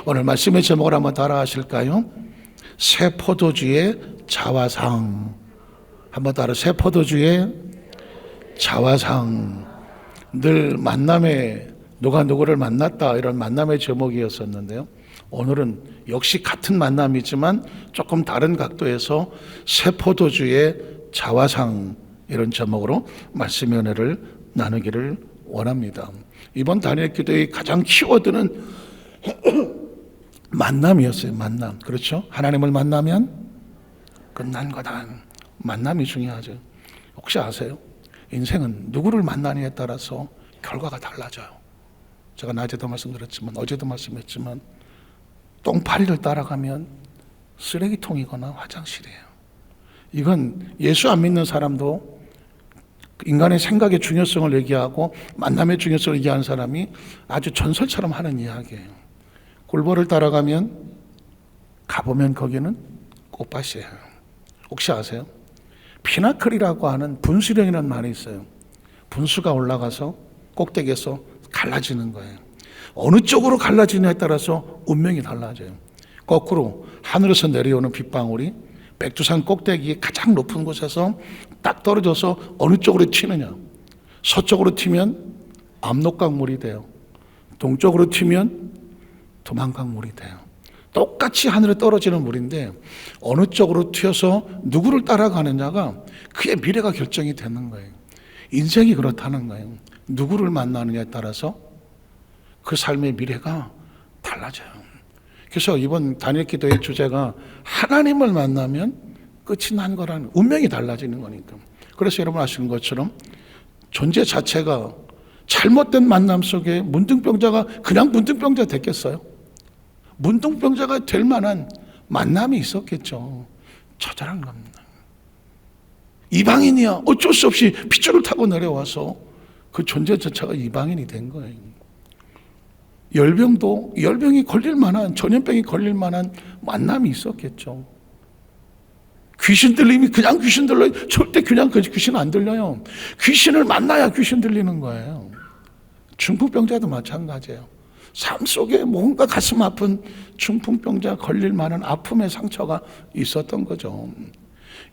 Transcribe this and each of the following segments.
오늘 말씀의 제목을 한번 따라 하실까요? 새 포도주의 자화상. 한번 따라, 새 포도주의 자화상. 늘 만남에 누가 누구를 만났다, 이런 만남의 제목이었었는데요, 오늘은 역시 같은 만남이지만 조금 다른 각도에서 새 포도주의 자화상, 이런 제목으로 말씀의 은혜를 나누기를 원합니다. 이번 단일 기도의 가장 키워드는 만남이었어요. 만남. 그렇죠? 하나님을 만나면 끝난 거다. 만남이 중요하죠. 혹시 아세요? 인생은 누구를 만나느냐에 따라서 결과가 달라져요. 제가 낮에도 말씀드렸지만, 어제도 말씀했지만, 똥파리를 따라가면 쓰레기통이거나 화장실이에요. 이건 예수 안 믿는 사람도 인간의 생각의 중요성을 얘기하고 만남의 중요성을 얘기하는 사람이 아주 전설처럼 하는 이야기예요. 골보를 따라가면, 가보면 거기는 꽃밭이에요. 혹시 아세요? 피나클이라고 하는 분수령이라는 말이 있어요. 분수가 올라가서 꼭대기에서 갈라지는 거예요. 어느 쪽으로 갈라지냐에 따라서 운명이 달라져요. 거꾸로 하늘에서 내려오는 빗방울이 백두산 꼭대기 가장 높은 곳에서 딱 떨어져서 어느 쪽으로 튀느냐. 서쪽으로 튀면 압록강물이 돼요. 동쪽으로 튀면 두만강물이 돼요. 똑같이 하늘에 떨어지는 물인데 어느 쪽으로 튀어서 누구를 따라가느냐가 그의 미래가 결정이 되는 거예요. 인생이 그렇다는 거예요. 누구를 만나느냐에 따라서 그 삶의 미래가 달라져요. 그래서 이번 단일 기도의 주제가 하나님을 만나면 끝이 난 거라는, 운명이 달라지는 거니까. 그래서 여러분 아시는 것처럼 존재 자체가 잘못된 만남 속에 문둥병자가 그냥 문둥병자 됐겠어요? 문둥병자가 될 만한 만남이 있었겠죠. 처절한 겁니다. 이방인이야 어쩔 수 없이 핏줄을 타고 내려와서 그 존재 자체가 이방인이 된 거예요. 열병이 걸릴 만한, 전염병이 걸릴 만한 만남이 있었겠죠. 귀신 들림이 그냥 귀신 들려요? 절대 그냥 귀신 안 들려요. 귀신을 만나야 귀신 들리는 거예요. 중풍병자도 마찬가지예요. 삶 속에 뭔가 가슴 아픈 중풍병자 걸릴 만한 아픔의 상처가 있었던 거죠.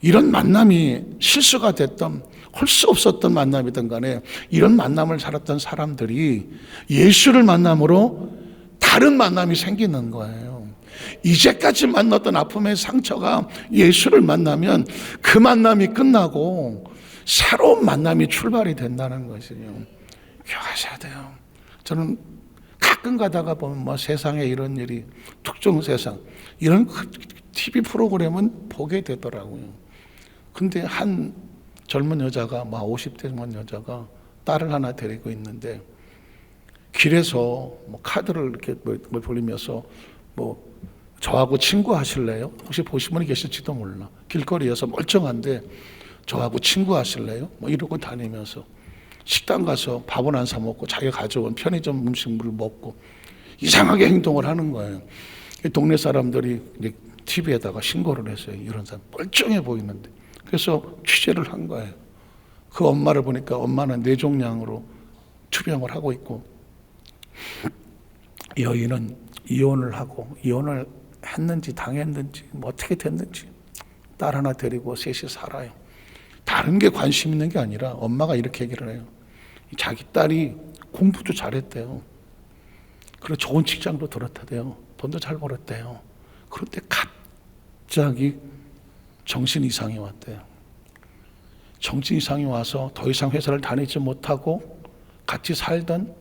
이런 만남이 실수가 됐던, 할 수 없었던 만남이든 간에 이런 만남을 살았던 사람들이 예수를 만남으로 다른 만남이 생기는 거예요. 이제까지 만났던 아픔의 상처가 예수를 만나면 그 만남이 끝나고 새로운 만남이 출발이 된다는 것이에요. 기억하셔야 돼요. 저는 가끔 가다가 보면 뭐 세상에 이런 일이, 특정 세상, 이런 TV 프로그램은 보게 되더라고요. 근데 한 젊은 여자가, 막 50대 젊은 여자가 딸을 하나 데리고 있는데 길에서 뭐 카드를 이렇게 뭐 돌리면서 뭐 저하고 친구하실래요? 혹시 보신 분이 계실지도 몰라. 길거리에서 멀쩡한데 저하고 친구하실래요? 뭐 이러고 다니면서 식당 가서 밥은 안 사 먹고 자기가 가져온 편의점 음식물을 먹고 이상하게 행동을 하는 거예요. 동네 사람들이 TV에다가 신고를 했어요. 이런 사람 멀쩡해 보이는데. 그래서 취재를 한 거예요. 그 엄마를 보니까 엄마는 뇌종양으로 투병을 하고 있고, 여인은 이혼을 하고, 이혼을 했는지 당했는지 뭐 어떻게 됐는지 딸 하나 데리고 셋이 살아요. 다른 게 관심 있는 게 아니라 엄마가 이렇게 얘기를 해요. 자기 딸이 공부도 잘했대요. 그리고 좋은 직장도 들었대요. 돈도 잘 벌었대요. 그런데 갑자기 정신 이상이 왔대요. 정신 이상이 와서 더 이상 회사를 다니지 못하고 같이 살던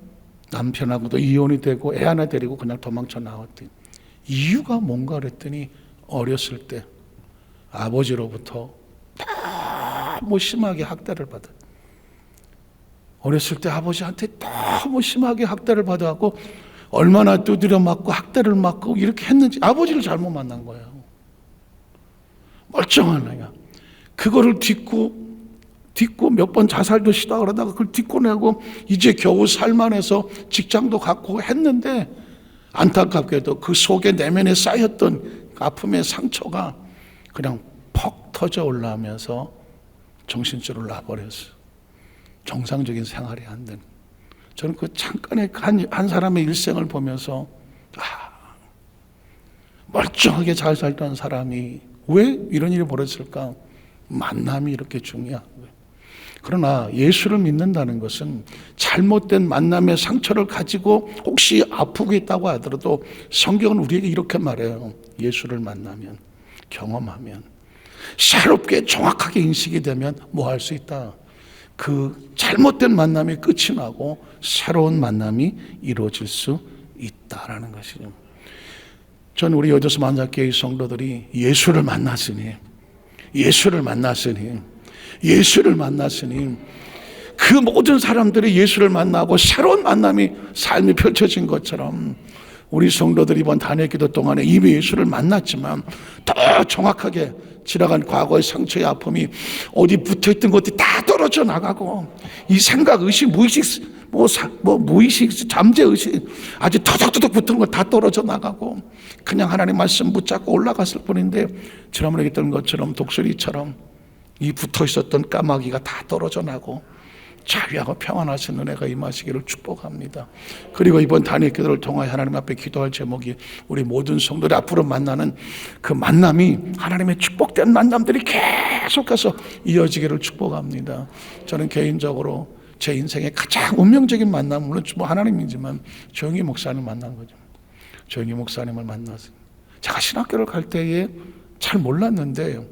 남편하고도 이혼이 되고 애 하나 데리고 그냥 도망쳐 나왔대요. 이유가 뭔가 그랬더니 어렸을 때 아버지로부터 너무 심하게 학대를 받아요. 어렸을 때 아버지한테 너무 심하게 학대를 받아갖고 얼마나 두드려 맞고 학대를 맞고 이렇게 했는지 아버지를 잘못 만난 거예요. 멀쩡한 애가. 그거를 딛고 몇 번 자살도 시도하고 그러다가 그걸 딛고 내고 이제 겨우 살만해서 직장도 갖고 했는데 안타깝게도 그 속에 내면에 쌓였던 아픔의 상처가 그냥 퍽 터져 올라오면서 정신줄을 놔버렸어요. 정상적인 생활이 안 되는. 저는 그 잠깐의 한 사람의 일생을 보면서 멀쩡하게 잘 살던 사람이 왜 이런 일이 벌어졌을까? 만남이 이렇게 중요한 거예요. 그러나 예수를 믿는다는 것은 잘못된 만남의 상처를 가지고 혹시 아프고 있다고 하더라도 성경은 우리에게 이렇게 말해요. 예수를 만나면, 경험하면, 새롭게 정확하게 인식이 되면 뭐 할 수 있다? 그 잘못된 만남이 끝이 나고 새로운 만남이 이루어질 수 있다라는 것이죠. 저는 우리 여도수 만삭교회 성도들이 예수를 만났으니 그 모든 사람들이 예수를 만나고 새로운 만남이 삶이 펼쳐진 것처럼 우리 성도들이 이번 단회기도 동안에 이미 예수를 만났지만 더 정확하게 지나간 과거의 상처의 아픔이 어디 붙어있던 것들이 다 떨어져 나가고 이 생각, 의식, 무의식, 무의식, 잠재의식 아주 터덕터덕 붙은 거 다 떨어져 나가고 그냥 하나님 말씀 붙잡고 올라갔을 뿐인데 지난번에 얘기했던 것처럼 독수리처럼 이 붙어있었던 까마귀가 다 떨어져 나고 자유하고 평안하신 은혜가 임하시기를 축복합니다. 그리고 이번 단일 기도를 통하여 하나님 앞에 기도할 제목이 우리 모든 성도들이 앞으로 만나는 그 만남이 하나님의 축복된 만남들이 계속해서 이어지기를 축복합니다. 저는 개인적으로 제 인생의 가장 운명적인 만남, 물론 뭐 하나님이지만 조영희 목사님 만난 거죠. 조영희 목사님을 만나서 제가 신학교를 갈 때에 잘 몰랐는데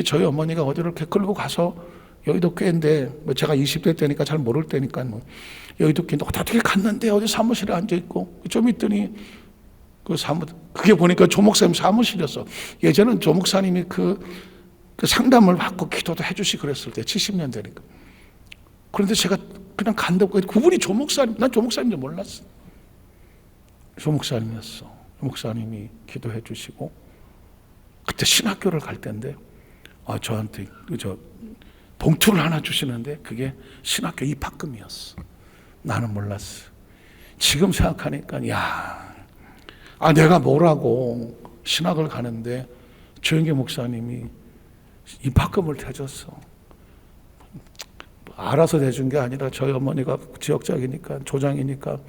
저희 어머니가 어디를 이렇게 끌고 가서 여의도 교회인데 제가 20대 때니까 잘 모를 때니까 여의도 교회인데 어떻게 갔는데 어디 사무실에 앉아있고 좀 있더니 그게 보니까 조 목사님 사무실이었어. 예전엔 조 목사님이 그 상담을 받고 기도도 해주시고 그랬을 때 70년 되니까. 그런데 제가 그냥 간다고 그분이 조 목사님, 난 조 목사님인지 몰랐어. 조 목사님이었어. 조 목사님이 기도해 주시고 그때 신학교를 갈 때인데 저한테 봉투를 하나 주시는데 그게 신학교 입학금이었어. 나는 몰랐어. 지금 생각하니까 내가 뭐라고 신학을 가는데 조영기 목사님이 입학금을 대줬어. 알아서 내준 게 아니라 저희 어머니가 지역장이니까 조장이니까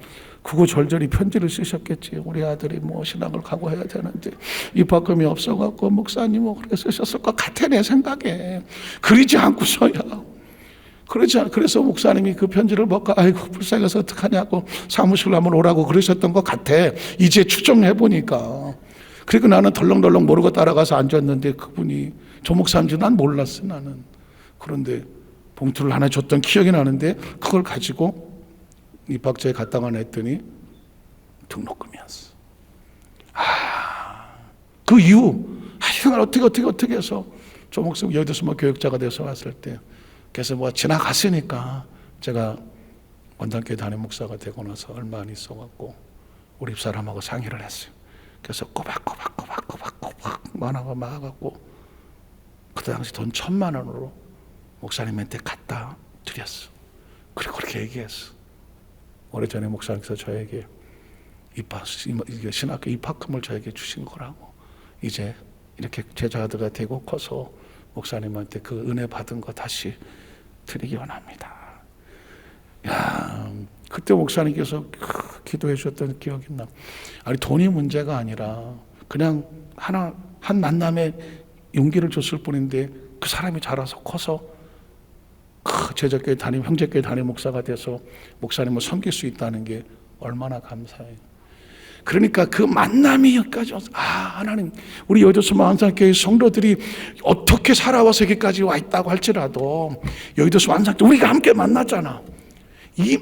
구구절절히 편지를 쓰셨겠지. 우리 아들이 신학을 가고 해야 되는데 입학금이 없어갖고 목사님 그렇게 쓰셨을 것 같아 내 생각에. 그러지 않고서야. 그래서 목사님이 그 편지를 먹고 아이고 불쌍해서 어떡하냐고 사무실로 한번 오라고 그러셨던 것 같아. 이제 추정해보니까. 그리고 나는 덜렁덜렁 모르고 따라가서 앉았는데 그분이 조 목사인지 난 몰랐어 나는. 그런데 봉투를 하나 줬던 기억이 나는데 그걸 가지고 입학처에 갖다가 냈더니 등록금이었어. 그 이후 하여간 어떻게 해서 조 목사님 여기서 교육자가 돼서 왔을 때 그래서 지나갔으니까 제가 원단교회 담임 목사가 되고 나서 얼마 안 있어갖고 우리 집사람하고 상의를 했어요. 그래서 꼬박꼬박 만화가 막아갖고 그때 당시 돈 1,000만 원으로 목사님한테 갖다 드렸어. 그리고 그렇게 얘기했어. 오래전에 목사님께서 저에게 신학교 입학금을 저에게 주신 거라고. 이제 이렇게 제자가 되고 커서 목사님한테 그 은혜 받은 거 다시 드리기 원합니다. 그때 목사님께서 기도해 주셨던 기억이 나. 아니 돈이 문제가 아니라 그냥 한 만남에 용기를 줬을 뿐인데 그 사람이 자라서 커서 제자교회 형제교회 담임 목사가 돼서 목사님을 섬길 수 있다는 게 얼마나 감사해요. 그러니까 그 만남이 여기까지 와서 하나님 우리 여도수 만삭교회 성도들이 어떻게 살아와서 여기까지 와 있다고 할지라도 여도수 만삭교회 우리가 함께 만났잖아. 이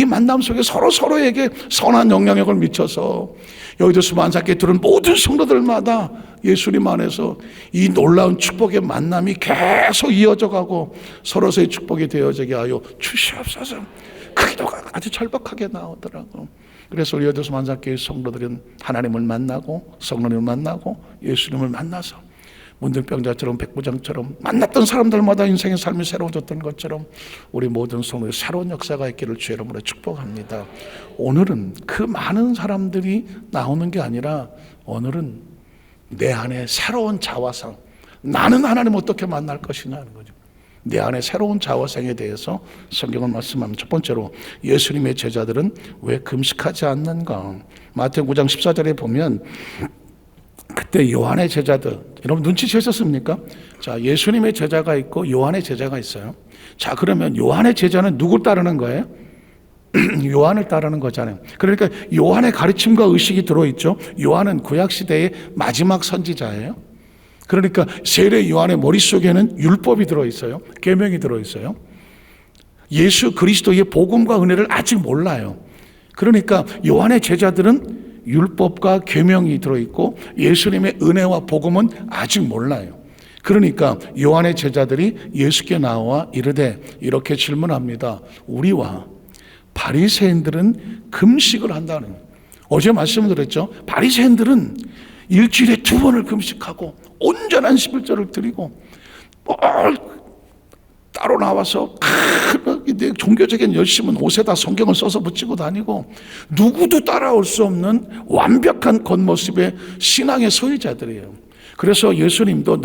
만남 속에 서로에게 선한 영향력을 미쳐서 여기도수 만삭교회 들은 모든 성도들마다 예수님 안에서 이 놀라운 축복의 만남이 계속 이어져 가고 서로서의 축복이 되어지게 하여 주시옵소서. 그 기도가 아주 절박하게 나오더라고. 그래서 우리 여기도수 만삭교회 성도들은 하나님을 만나고 성령님을 만나고 예수님을 만나서 문둥병자처럼 백부장처럼 만났던 사람들마다 인생의 삶이 새로워졌던 것처럼 우리 모든 성도의 새로운 역사가 있기를 주의 이름으로 축복합니다. 오늘은 그 많은 사람들이 나오는 게 아니라 오늘은 내 안에 새로운 자화상, 나는 하나님 어떻게 만날 것이냐는 거죠. 내 안에 새로운 자화상에 대해서 성경은 말씀합니다. 첫 번째로 예수님의 제자들은 왜 금식하지 않는가? 마태복음 9장 14절에 보면 그때 요한의 제자들, 여러분 눈치채셨습니까? 자, 예수님의 제자가 있고 요한의 제자가 있어요. 자, 그러면 요한의 제자는 누구 따르는 거예요? 요한을 따르는 거잖아요. 그러니까 요한의 가르침과 의식이 들어있죠. 요한은 구약시대의 마지막 선지자예요. 그러니까 세례 요한의 머릿속에는 율법이 들어있어요. 계명이 들어있어요. 예수 그리스도의 복음과 은혜를 아직 몰라요. 그러니까 요한의 제자들은 율법과 계명이 들어있고 예수님의 은혜와 복음은 아직 몰라요. 그러니까 요한의 제자들이 예수께 나와 이르되 이렇게 질문합니다. 우리와 바리새인들은 금식을 한다는, 어제 말씀드렸죠. 바리새인들은 일주일에 2번을 금식하고 온전한 11절을 드리고 따로 나와서 종교적인 열심은 옷에다 성경을 써서 붙이고 다니고 누구도 따라올 수 없는 완벽한 겉모습의 신앙의 소유자들이에요. 그래서 예수님도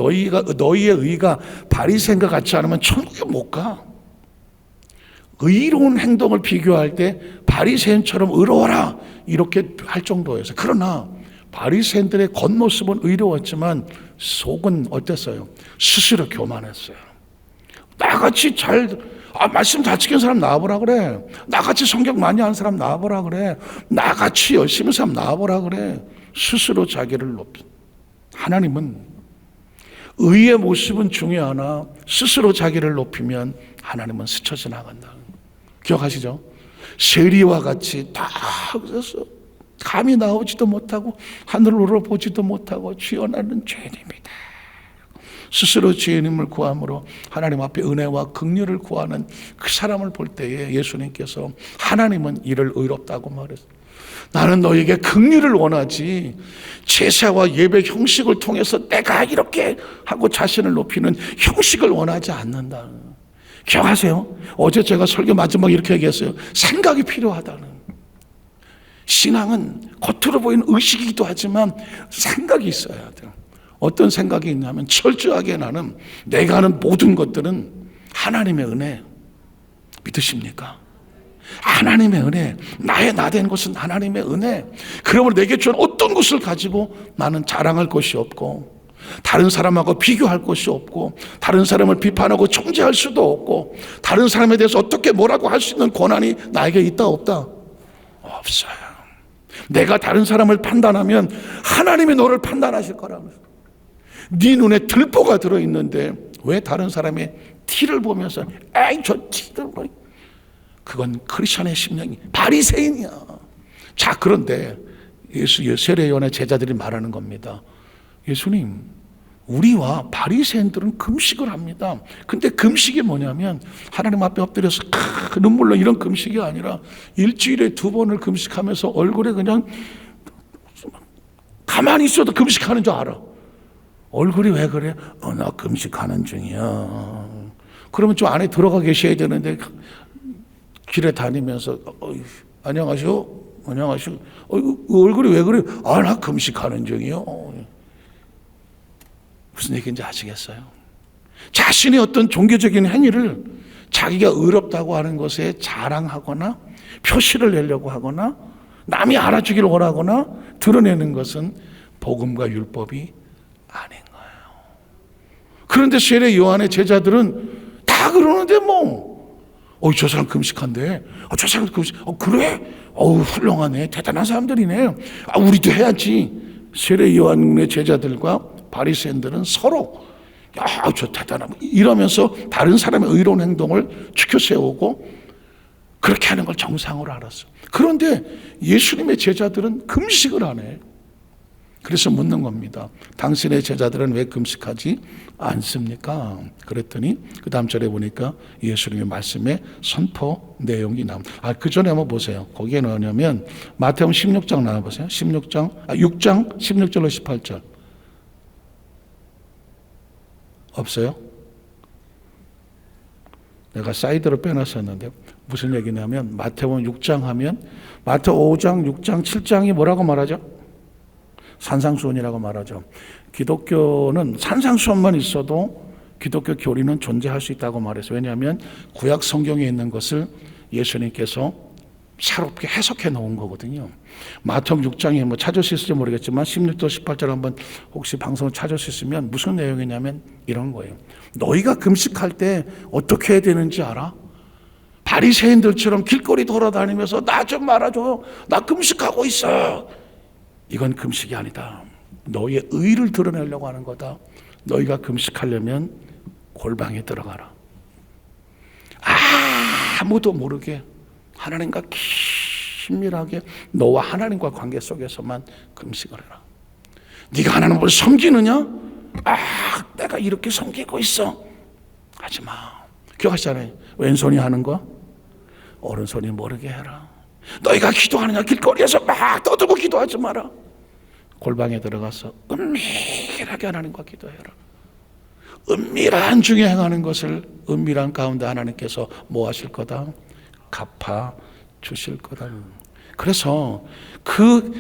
너희의 의가 바리새인과 같지 않으면 천국에 못 가. 의로운 행동을 비교할 때 바리새인처럼 의로워라 이렇게 할 정도였어요. 그러나 바리새인들의 겉모습은 의로웠지만 속은 어땠어요? 스스로 교만했어요. 나같이 말씀 다 지킨 사람 나와보라 그래. 나같이 성경 많이 하는 사람 나와보라 그래. 나같이 열심히 한 사람 나와보라 그래. 스스로 자기를 높이. 하나님은 의의 모습은 중요하나 스스로 자기를 높이면 하나님은 스쳐 지나간다. 기억하시죠? 세리와 같이 다 감이 나오지도 못하고 하늘을 보지도 못하고 주여 나는 죄인입니다. 스스로 죄인임을 구함으로 하나님 앞에 은혜와 긍휼을 구하는 그 사람을 볼 때에 예수님께서 하나님은 이를 의롭다고 말했어요. 나는 너에게 긍휼을 원하지 제사와 예배 형식을 통해서 내가 이렇게 하고 자신을 높이는 형식을 원하지 않는다. 기억하세요? 어제 제가 설교 마지막에 이렇게 얘기했어요. 생각이 필요하다는. 신앙은 겉으로 보이는 의식이기도 하지만 생각이 있어야 돼요. 어떤 생각이 있냐면 철저하게 나는 내가 하는 모든 것들은 하나님의 은혜. 믿으십니까? 하나님의 은혜. 나의 나 된 것은 하나님의 은혜. 그러므로 내게 준 어떤 것을 가지고 나는 자랑할 것이 없고 다른 사람하고 비교할 것이 없고 다른 사람을 비판하고 정죄할 수도 없고 다른 사람에 대해서 어떻게 뭐라고 할 수 있는 권한이 나에게 있다 없다? 없어요. 내가 다른 사람을 판단하면 하나님이 너를 판단하실 거라면서. 네 눈에 들보가 들어있는데 왜 다른 사람의 티를 보면서 에이 저 티를 뭐, 그건 크리스천의 심령이 바리새인이야. 자, 그런데 세례 요한의 제자들이 말하는 겁니다. 예수님, 우리와 바리새인들은 금식을 합니다. 근데 금식이 뭐냐면 하나님 앞에 엎드려서 눈물로 이런 금식이 아니라 일주일에 2번을 금식하면서 얼굴에 그냥 가만히 있어도 금식하는 줄 알아. 얼굴이 왜 그래? 나 금식하는 중이야. 그러면 좀 안에 들어가 계셔야 되는데 길에 다니면서 안녕하시오? 얼굴이 왜 그래? 나 금식하는 중이요. 무슨 얘기인지 아시겠어요? 자신의 어떤 종교적인 행위를 자기가 의롭다고 하는 것에 자랑하거나 표시를 내려고 하거나 남이 알아주기를 원하거나 드러내는 것은 복음과 율법이 아닌 거예요. 그런데 세례 요한의 제자들은 다 그러는데 저 사람 금식한데, 저 사람 금식, 그래? 훌륭하네. 대단한 사람들이네. 우리도 해야지. 세례 요한의 제자들과 바리새인들은 서로 저 대단하고 이러면서 다른 사람의 의로운 행동을 지켜 세우고 그렇게 하는 걸 정상으로 알았어. 그런데 예수님의 제자들은 금식을 안 해. 그래서 묻는 겁니다. 당신의 제자들은 왜 금식하지 않습니까? 그랬더니 그 다음 절에 보니까 예수님의 말씀에 선포 내용이 나옵니다. 그 전에 한번 보세요. 거기에 뭐냐면 마태복음 16장 나와보세요. 6장 16절로 18절. 없어요? 내가 사이드로 빼놨었는데 무슨 얘기냐면 마태복음 6장 하면 마태복음 5장, 6장, 7장이 뭐라고 말하죠? 산상수훈이라고 말하죠. 기독교는 산상수훈만 있어도 기독교 교리는 존재할 수 있다고 말했어요. 왜냐하면 구약 성경에 있는 것을 예수님께서 새롭게 해석해 놓은 거거든요. 마태복음 6장에 뭐 찾을 수 있을지 모르겠지만 16절 18절 한번 혹시 방송을 찾을 수 있으면 무슨 내용이냐면 이런 거예요. 너희가 금식할 때 어떻게 해야 되는지 알아? 바리새인들처럼 길거리 돌아다니면서 나 좀 말아줘요. 나 금식하고 있어. 이건 금식이 아니다. 너희의 의를 드러내려고 하는 거다. 너희가 금식하려면 골방에 들어가라. 아무도 모르게 하나님과 긴밀하게 너와 하나님과 관계 속에서만 금식을 해라. 네가 하나님을 섬기느냐? 내가 이렇게 섬기고 있어. 하지 마. 기억하시잖아요. 왼손이 하는 거 오른손이 모르게 해라. 너희가 기도하느냐? 길거리에서 막 떠들고 기도하지 마라. 골방에 들어가서 은밀하게 하나님과 기도해라. 은밀한 중에 행하는 것을 은밀한 가운데 하나님께서 뭐 하실 거다? 갚아 주실 거다. 그래서 그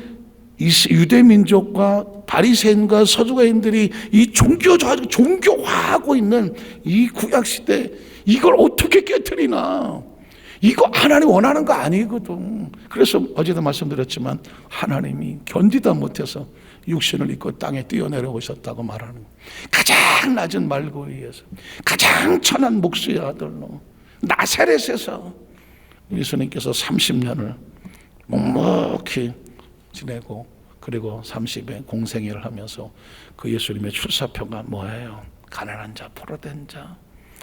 유대 민족과 바리새인과 서두가인들이 이 종교화하고 있는 이 구약 시대, 이걸 어떻게 깨트리나? 이거 하나님 원하는 거 아니거든. 그래서 어제도 말씀드렸지만 하나님이 견디다 못해서 육신을 입고 땅에 뛰어내려 오셨다고 말하는 거예요. 가장 낮은 말구이에서 가장 천한 목수의 아들로 나사렛에서 예수님께서 30년을 묵묵히 지내고 그리고 30에 공생애를 하면서 그 예수님의 출사표가 뭐예요? 가난한 자, 포로된 자,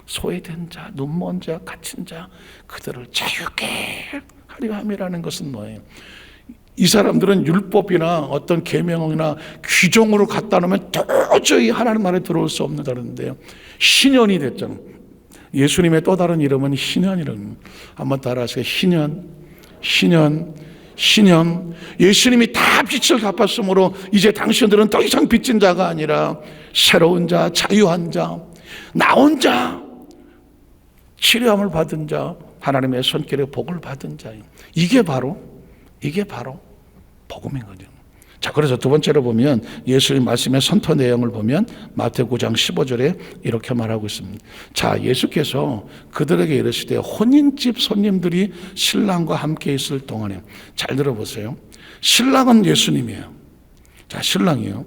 소외된 자, 눈먼 자, 갇힌 자, 그들을 자유케 하려 함이라는 것은 뭐예요? 이 사람들은 율법이나 어떤 계명이나 규정으로 갖다 놓으면 도저히 하나님 나라에 들어올 수 없는다는데요. 신현이 됐잖아요. 예수님의 또 다른 이름은 신현이라는. 한번 따라하세요. 신현. 예수님이 다 빛을 갚았으므로 이제 당신들은 더 이상 빚진 자가 아니라 새로운 자, 자유한 자, 나온 자, 치료함을 받은 자, 하나님의 손길에 복을 받은 자예요. 이게 바로 복음인 거죠. 자, 그래서 두 번째로 보면 예수님 말씀의 선포 내용을 보면 마태복음 9장 15절에 이렇게 말하고 있습니다. 자, 예수께서 그들에게 이르시되 혼인집 손님들이 신랑과 함께 있을 동안에, 잘 들어보세요. 신랑은 예수님이에요. 자, 신랑이요.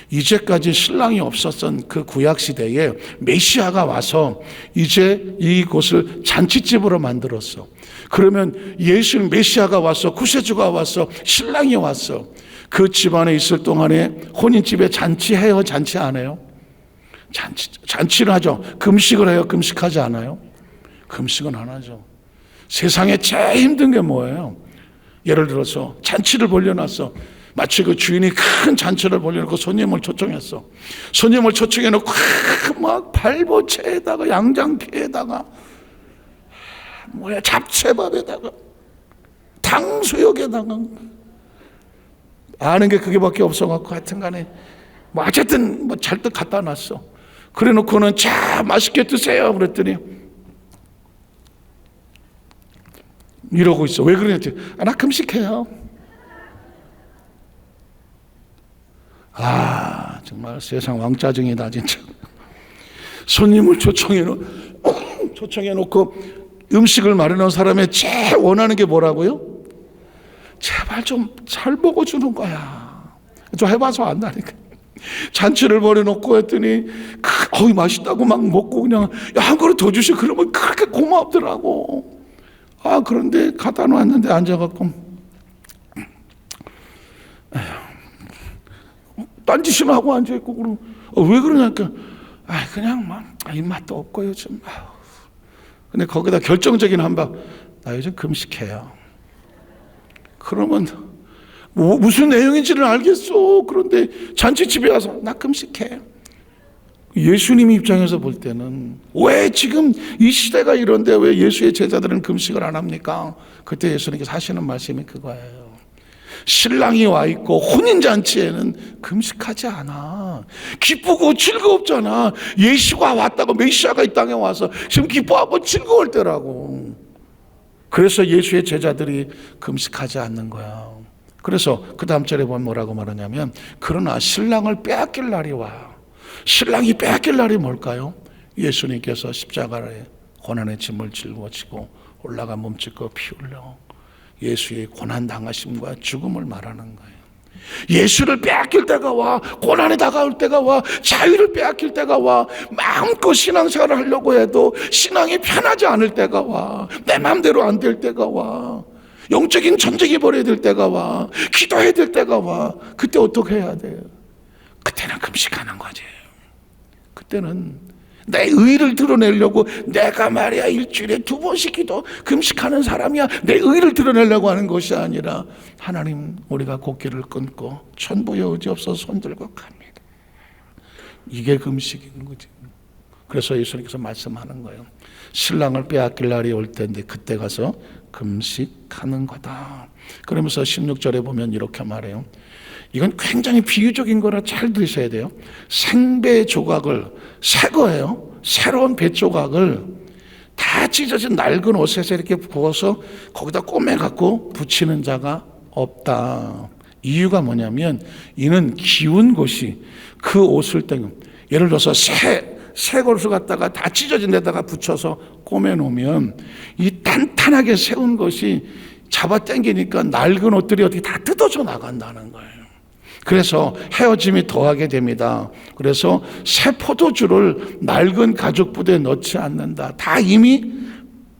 이제까지 신랑이 없었던 그 구약 시대에 메시아가 와서 이제 이곳을 잔치집으로 만들었어. 그러면 예수님 메시아가 와서 구세주가 와서 신랑이 왔어. 그 집안에 있을 동안에 혼인집에 잔치해요? 잔치 안 해요? 잔치를 하죠. 금식을 해요? 금식하지 않아요? 금식은 안 하죠. 세상에 제일 힘든 게 뭐예요? 예를 들어서 잔치를 벌려놨어. 마치 그 주인이 큰 잔치를 벌려놓고 손님을 초청했어. 손님을 초청해놓고 막 발보채에다가 양장피에다가 잡채밥에다가 탕수육에다가 아는 게 그게밖에 없어갖고 하여튼간에 뭐 어쨌든 뭐 잘들 갖다 놨어. 그래놓고는 자 맛있게 드세요 그랬더니 이러고 있어. 왜 그러냐지? 나 금식해요. 정말 세상 왕짜증이다 진짜. 손님을 초청해놓고 음식을 마련한 사람의 제일 원하는 게 뭐라고요? 제발 좀 잘 먹어주는 거야. 좀 해봐서 안다니까. 잔치를 벌여놓고 했더니 맛있다고 막 먹고 그냥 한 그릇 더 주시. 그러면 그렇게 고맙더라고. 그런데 갖다 놨는데 앉아갖고 딴짓이나 하고 앉아있고 그럼 왜 그러냐니까 그냥 막 입맛도 없고 요즘. 근데 거기다 결정적인 한방, 나 요즘 금식해요. 그러면 무슨 내용인지는 알겠어. 그런데 잔치집에 와서 나 금식해. 예수님 입장에서 볼 때는 왜 지금 이 시대가 이런데 왜 예수의 제자들은 금식을 안 합니까? 그때 예수님께서 하시는 말씀이 그거예요. 신랑이 와 있고 혼인잔치에는 금식하지 않아. 기쁘고 즐겁잖아. 예수가 왔다고, 메시아가 이 땅에 와서 지금 기뻐하고 즐거울 때라고. 그래서 예수의 제자들이 금식하지 않는 거야. 그래서 그 다음 절에 보면 뭐라고 말하냐면, 그러나 신랑을 빼앗길 날이 와. 신랑이 빼앗길 날이 뭘까요? 예수님께서 십자가에 고난의 짐을 짊어지고 올라가 몸짓고 피 흘려 예수의 고난당하심과 죽음을 말하는 거예요. 예수를 빼앗길 때가 와, 고난이 다가올 때가 와, 자유를 빼앗길 때가 와, 마음껏 신앙생활을 하려고 해도 신앙이 편하지 않을 때가 와, 내 마음대로 안 될 때가 와, 영적인 전쟁이 벌어야 될 때가 와, 기도해야 될 때가 와. 그때 어떻게 해야 돼요? 그때는 금식하는 거지. 그때는 내 의를 드러내려고, 내가 말이야 일주일에 2번씩 기도 금식하는 사람이야, 내 의를 드러내려고 하는 것이 아니라, 하나님 우리가 곡기를 끊고 천부의 의지없어서 손들고 갑니다. 이게 금식인 거지. 그래서 예수님께서 말씀하는 거예요. 신랑을 빼앗길 날이 올 텐데 그때 가서 금식하는 거다. 그러면서 16절에 보면 이렇게 말해요. 이건 굉장히 비유적인 거라 잘 들으셔야 돼요. 생배 조각을, 새 거예요. 새로운 배 조각을 다 찢어진 낡은 옷에서 이렇게 부어서 거기다 꼬매갖고 붙이는 자가 없다. 이유가 뭐냐면, 이는 기운 것이 그 옷을 예를 들어서 새 것을 갖다가 다 찢어진 데다가 붙여서 꼬매놓으면 이 탄탄하게 세운 것이 잡아 당기니까 낡은 옷들이 어떻게 다 뜯어져 나간다는 거예요. 그래서 헤어짐이 더하게 됩니다. 그래서 새 포도주를 낡은 가죽 부대에 넣지 않는다. 다 이미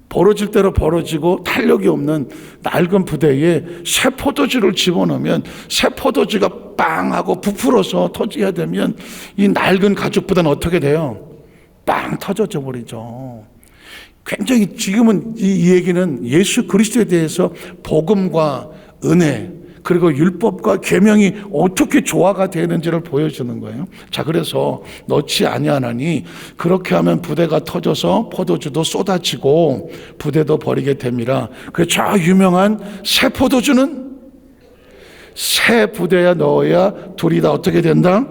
벌어질 대로 벌어지고 탄력이 없는 낡은 부대에 새 포도주를 집어넣으면 새 포도주가 빵 하고 부풀어서 터져야 되면 이 낡은 가죽 부대는 어떻게 돼요? 빵 터져져 버리죠. 굉장히 지금은 이 얘기는 예수 그리스도에 대해서 복음과 은혜, 그리고 율법과 계명이 어떻게 조화가 되는지를 보여주는 거예요. 자, 그래서 넣지 아니하나니 그렇게 하면 부대가 터져서 포도주도 쏟아지고 부대도 버리게 됩니다. 그 저 유명한 새 포도주는 새 부대에 넣어야 둘이 다 어떻게 된다?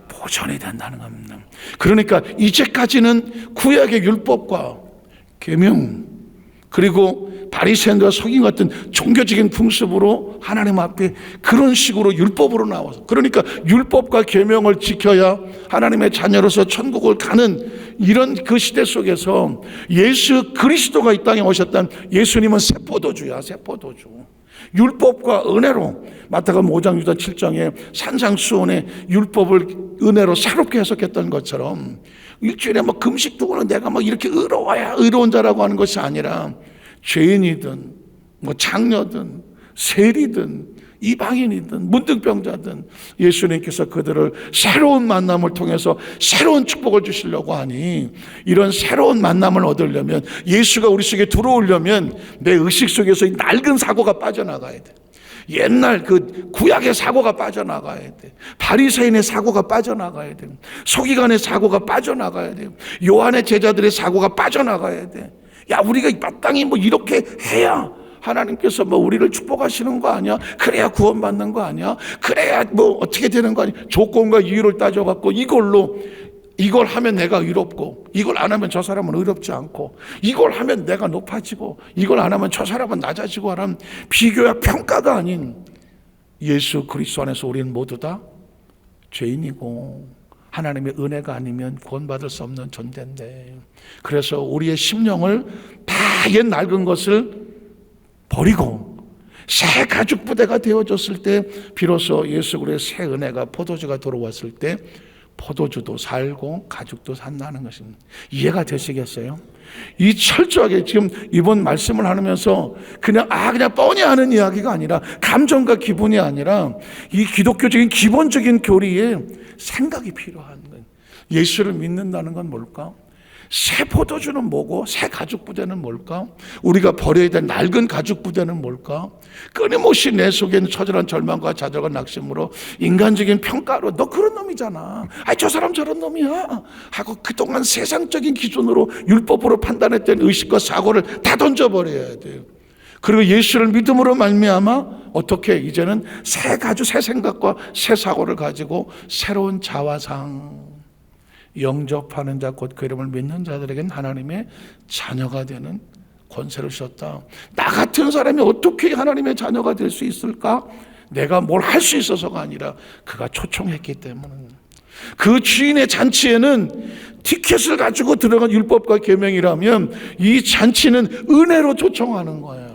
보존이 된다는 겁니다. 그러니까 이제까지는 구약의 율법과 계명, 그리고 바리새인과 서긴 같은 종교적인 풍습으로 하나님 앞에 그런 식으로 율법으로 나와서, 그러니까 율법과 계명을 지켜야 하나님의 자녀로서 천국을 가는 이런 그 시대 속에서 예수 그리스도가 이 땅에 오셨던 예수님은 새 포도주야, 새 포도주. 율법과 은혜로, 마태복음 5장 6절 7장에 산상수훈의 율법을 은혜로 새롭게 해석했던 것처럼 일주일에 뭐 금식 두고는 내가 막 이렇게 의로워야 의로운 자라고 하는 것이 아니라, 죄인이든 뭐 장녀든 세리든 이방인이든 문둥병자든 예수님께서 그들을 새로운 만남을 통해서 새로운 축복을 주시려고 하니, 이런 새로운 만남을 얻으려면, 예수가 우리 속에 들어오려면 내 의식 속에서 이 낡은 사고가 빠져나가야 돼. 옛날 그 구약의 사고가 빠져나가야 돼. 바리새인의 사고가 빠져나가야 돼. 서기관의 사고가 빠져나가야 돼. 요한의 제자들의 사고가 빠져나가야 돼. 야, 우리가 마땅히 뭐 이렇게 해야 하나님께서 뭐 우리를 축복하시는 거 아니야? 그래야 구원받는 거 아니야? 그래야 뭐 어떻게 되는 거 아니야? 조건과 이유를 따져갖고 이걸 하면 내가 의롭고, 이걸 안 하면 저 사람은 의롭지 않고, 이걸 하면 내가 높아지고, 이걸 안 하면 저 사람은 낮아지고 하는 비교와 평가가 아닌, 예수 그리스도 안에서 우리는 모두 다 죄인이고 하나님의 은혜가 아니면 구원받을 수 없는 존재인데, 그래서 우리의 심령을 다 옛 낡은 것을 버리고 새 가죽 부대가 되어졌을 때, 비로소 예수 그리스도의 새 은혜가, 포도주가 들어왔을 때 포도주도 살고 가죽도 산다는 것입니다. 이해가 되시겠어요? 이 철저하게 지금 이번 말씀을 하면서 그냥 뻔히 하는 이야기가 아니라, 감정과 기분이 아니라 이 기독교적인 기본적인 교리에 생각이 필요한 거예요. 예수를 믿는다는 건 뭘까? 새 포도주는 뭐고 새 가죽 부대는 뭘까? 우리가 버려야 될 낡은 가죽 부대는 뭘까? 끊임없이 내 속에는 처절한 절망과 좌절과 낙심으로 인간적인 평가로 너 그런 놈이잖아, 저 사람 저런 놈이야 하고 그동안 세상적인 기준으로 율법으로 판단했던 의식과 사고를 다 던져버려야 돼요. 그리고 예수를 믿음으로 말미암아 어떻게 이제는 새 가죽, 새 생각과 새 사고를 가지고 새로운 자화상, 영접하는 자 곧 그 이름을 믿는 자들에게는 하나님의 자녀가 되는 권세를 주셨다. 나 같은 사람이 어떻게 하나님의 자녀가 될 수 있을까? 내가 뭘 할 수 있어서가 아니라 그가 초청했기 때문에. 그 주인의 잔치에는 티켓을 가지고 들어간 율법과 계명이라면, 이 잔치는 은혜로 초청하는 거예요.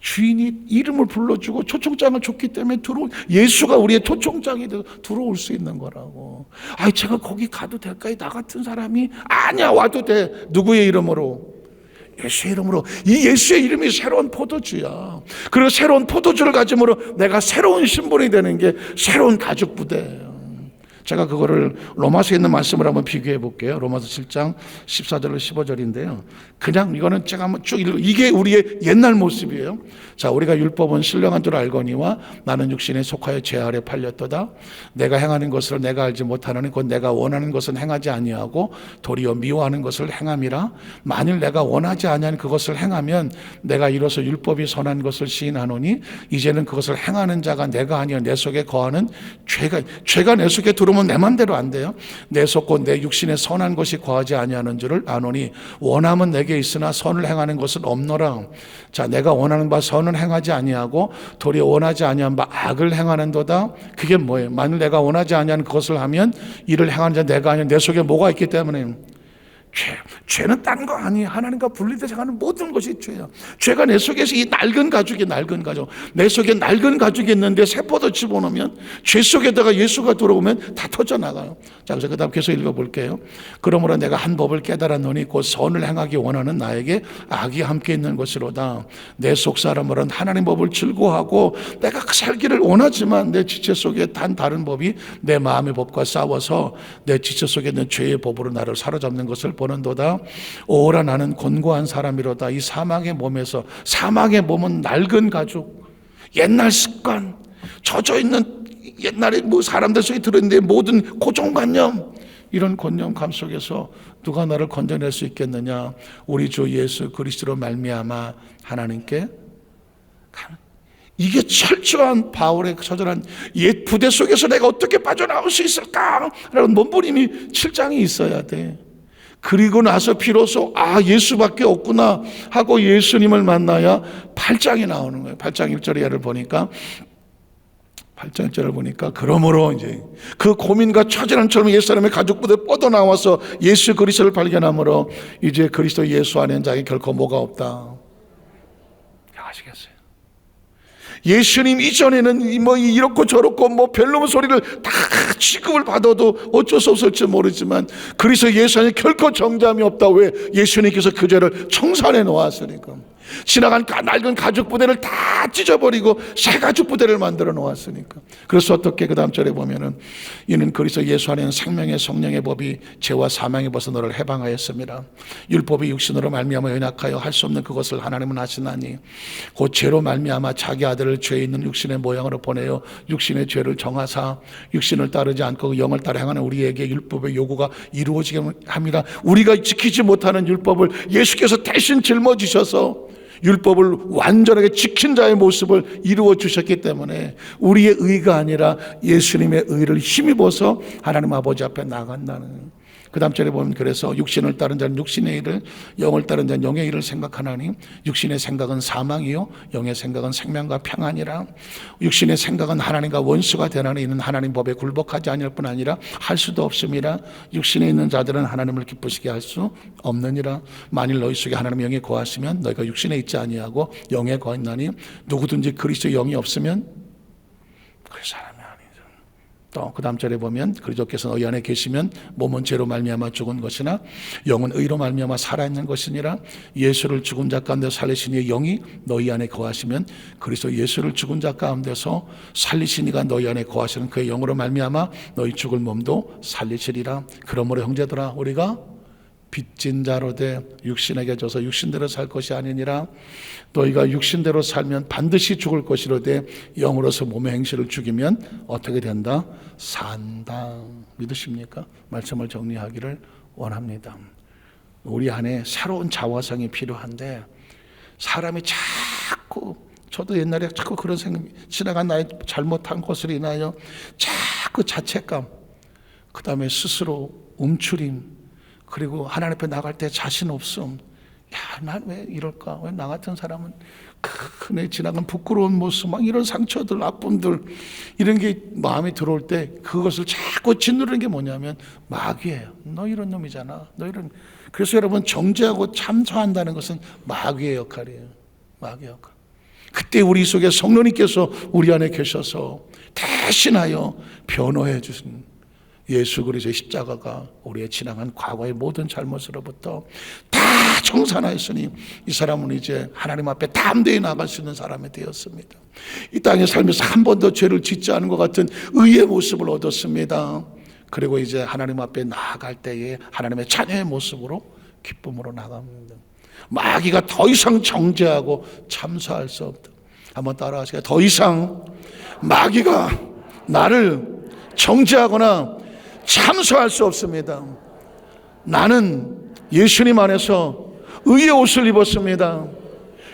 주인이 이름을 불러주고 초청장을 줬기 때문에 예수가 우리의 초청장이 들어올 수 있는 거라고. 아이, 제가 거기 가도 될까요? 나 같은 사람이? 아니야, 와도 돼. 누구의 이름으로? 예수의 이름으로. 이 예수의 이름이 새로운 포도주야. 그리고 새로운 포도주를 가짐으로 내가 새로운 신분이 되는 게 새로운 가죽 부대예요. 제가 그거를 로마서에 있는 말씀을 한번 비교해 볼게요. 로마서 7장 14절로 15절인데요. 그냥 이거는 제가 한번 쭉 이게 우리의 옛날 모습이에요. 자, 우리가 율법은 신령한 줄 알거니와 나는 육신에 속하여 죄 아래 팔렸도다. 내가 행하는 것을 내가 알지 못하노니 곧 내가 원하는 것은 행하지 아니하고 도리어 미워하는 것을 행함이라. 만일 내가 원하지 아니한 그것을 행하면 내가 이로써 율법이 선한 것을 시인하노니 이제는 그것을 행하는 자가 내가 아니여 내 속에 거하는 죄가 내 속에 들어오면 내 맘대로 안 돼요. 내 속 곧 내 육신에 선한 것이 거하지 아니하는 줄을 아노니 원함은 내게 있으나 선을 행하는 것은 없노라. 자, 내가 원하는 바 선을 행하지 아니하고 도리어 원하지 아니한 바 악을 행하는도다. 그게 뭐예요? 만일 내가 원하지 아니한 그것을 하면 이를 행하는 자 내가 아니야. 내 속에 뭐가 있기 때문에. 죄는 딴 거 아니에요. 하나님과 분리돼서 가는 모든 것이 죄야. 죄가 내 속에서 이 낡은 가죽, 내 속에 낡은 가죽이 있는데 세포도 집어넣으면 죄 속에다가 예수가 들어오면 다 터져나가요. 자, 그래서 그 다음 계속 읽어볼게요. 그러므로 내가 한 법을 깨달았노니 곧 선을 행하기 원하는 나에게 악이 함께 있는 것이로다. 내 속 사람으로는 하나님 법을 즐거워하고 내가 살기를 원하지만 내 지체 속에 다른 법이 내 마음의 법과 싸워서 내 지체 속에 있는 죄의 법으로 나를 사로잡는 것을 보는도다. 오라, 나는 곤고한 사람이로다. 이 사망의 몸은 낡은 가죽, 옛날 습관, 젖어있는 옛날에 사람들 속에 들었는데 모든 고정관념, 이런 권념감 속에서 누가 나를 건져낼 수 있겠느냐? 우리 주 예수 그리스도로 말미암아 하나님께 이게 철저한 바울의 처절한 옛 부대 속에서 내가 어떻게 빠져나올 수 있을까? 라는 몸부림이 7장이 있어야 돼. 그리고 나서 비로소 예수밖에 없구나 하고 예수님을 만나야 8장이 나오는 거예요. 8장 1절을 보니까 8장 1절을 보니까 그러므로 이제 그 고민과 처절함처럼 옛사람의 가죽부대 뻗어나와서 예수 그리스도를 발견함으로 이제 그리스도 예수 안에 자기 결코 뭐가 없다. 아시겠어요? 예수님 이전에는 이렇고 저렇고 별놈 소리를 다 취급을 받아도 어쩔 수 없을지 모르지만 그래서 예수 안에 결코 정잠이 없다. 왜? 예수님께서 그 죄를 청산해 놓았으니까. 지나간 낡은 가죽 부대를 다 찢어버리고 새 가죽 부대를 만들어 놓았으니까. 그래서 어떻게 그 다음 절에 보면은 이는 그리스도 예수 안에는 생명의 성령의 법이 죄와 사망의 벗어 너를 해방하였습니다. 율법이 육신으로 말미암아 연약하여 할 수 없는 그것을 하나님은 하시나니 곧 죄로 말미암아 자기 아들을 죄 있는 육신의 모양으로 보내어 육신의 죄를 정하사 육신을 따르지 않고 영을 따라 행하는 우리에게 율법의 요구가 이루어지게 합니다. 우리가 지키지 못하는 율법을 예수께서 대신 짊어지셔서 율법을 완전하게 지킨 자의 모습을 이루어 주셨기 때문에 우리의 의가 아니라 예수님의 의를 힘입어서 하나님 아버지 앞에 나간다는. 그 다음 절에 보면 그래서 육신을 따른 자는 육신의 일을, 영을 따른 자는 영의 일을 생각하나니 육신의 생각은 사망이요 영의 생각은 생명과 평안이라. 육신의 생각은 하나님과 원수가 되나니 이는 하나님 법에 굴복하지 아니할 뿐 아니라 할 수도 없음이라. 육신에 있는 자들은 하나님을 기쁘시게 할 수 없느니라. 만일 너희 속에 하나님의 영이 거하시면 너희가 육신에 있지 아니하고 영에 거했나니 누구든지 그리스도의 영이 없으면 그 사람이 아니죠. 또 그 다음 절에 보면 그리스도께서 너희 안에 계시면 몸은 죄로 말미암아 죽은 것이나 영은 의로 말미암아 살아있는 것이니라. 예수를 죽은 자 가운데 살리신 이의 영이 너희 안에 거하시면 그리스도 예수를 죽은 자 가운데서 살리신 이가 너희 안에 거하시는 그의 영으로 말미암아 너희 죽을 몸도 살리시리라. 그러므로 형제들아 우리가 빚진 자로 돼 육신에게 져서 육신대로 살 것이 아니니라. 너희가 육신대로 살면 반드시 죽을 것이로되 영으로서 몸의 행실을 죽이면 어떻게 된다? 산다. 믿으십니까? 말씀을 정리하기를 원합니다. 우리 안에 새로운 자화성이 필요한데 사람이 자꾸, 저도 옛날에 자꾸 그런 생각이, 지나간 나의 잘못한 것을 인하여 자꾸 자책감, 그 다음에 스스로 움츠림, 그리고 하나님 앞에 나갈 때 자신 없음. 야, 난 왜 이럴까? 왜 나 같은 사람은 내 지나간 부끄러운 모습, 막 이런 상처들, 아픔들, 이런 게 마음에 들어올 때 그것을 자꾸 짓누르는 게 뭐냐면 마귀예요. 너 이런 놈이잖아. 너 이런. 그래서 여러분 정죄하고 참소한다는 것은 마귀의 역할이에요. 마귀의 역할. 그때 우리 속에 성령님께서 우리 안에 계셔서 대신하여 변호해 주신 예수 그리스도의 십자가가 우리의 지나간 과거의 모든 잘못으로부터 다 청산하였으니 이 사람은 이제 하나님 앞에 담대히 나갈 수 있는 사람이 되었습니다. 이 땅에 살면서 한 번도 죄를 짓지 않은 것 같은 의의 모습을 얻었습니다. 그리고 이제 하나님 앞에 나아갈 때에 하나님의 자녀의 모습으로 기쁨으로 나갑니다. 마귀가 더 이상 정죄하고 참소할 수 없다. 한번 따라하시겠습니다. 더 이상 마귀가 나를 정죄하거나 참소할 수 없습니다. 나는 예수님 안에서 의의 옷을 입었습니다.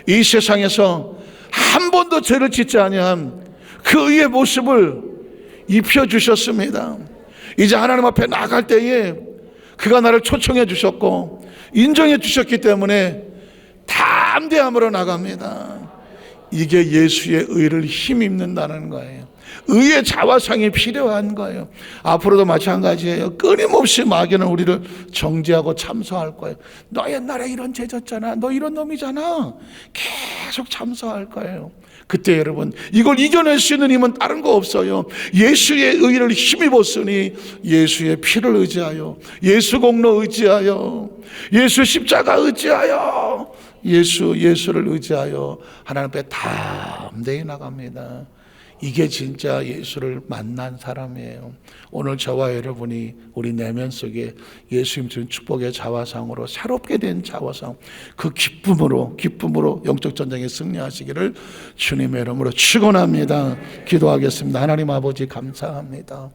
이 세상에서 한 번도 죄를 짓지 아니한 그 의의 모습을 입혀주셨습니다. 이제 하나님 앞에 나갈 때에 그가 나를 초청해 주셨고 인정해 주셨기 때문에 담대함으로 나갑니다. 이게 예수의 의를 힘입는다는 거예요. 의의 자화상이 필요한 거예요. 앞으로도 마찬가지예요. 끊임없이 마귀는 우리를 정죄하고 참소할 거예요. 너 옛날에 이런 죄 졌잖아. 너 이런 놈이잖아. 계속 참소할 거예요. 그때 여러분, 이걸 이겨낼 수 있는 힘은 다른 거 없어요. 예수의 의를 힘입었으니 예수의 피를 의지하여, 예수 공로 의지하여, 예수 십자가 의지하여, 예수를 의지하여 하나님 앞에 담대히 나갑니다. 이게 진짜 예수를 만난 사람이에요. 오늘 저와 여러분이 우리 내면 속에 예수님 주신 축복의 자화상으로 새롭게 된 자화상, 그 기쁨으로 영적 전쟁에 승리하시기를 주님의 이름으로 축원합니다. 기도하겠습니다. 하나님 아버지 감사합니다.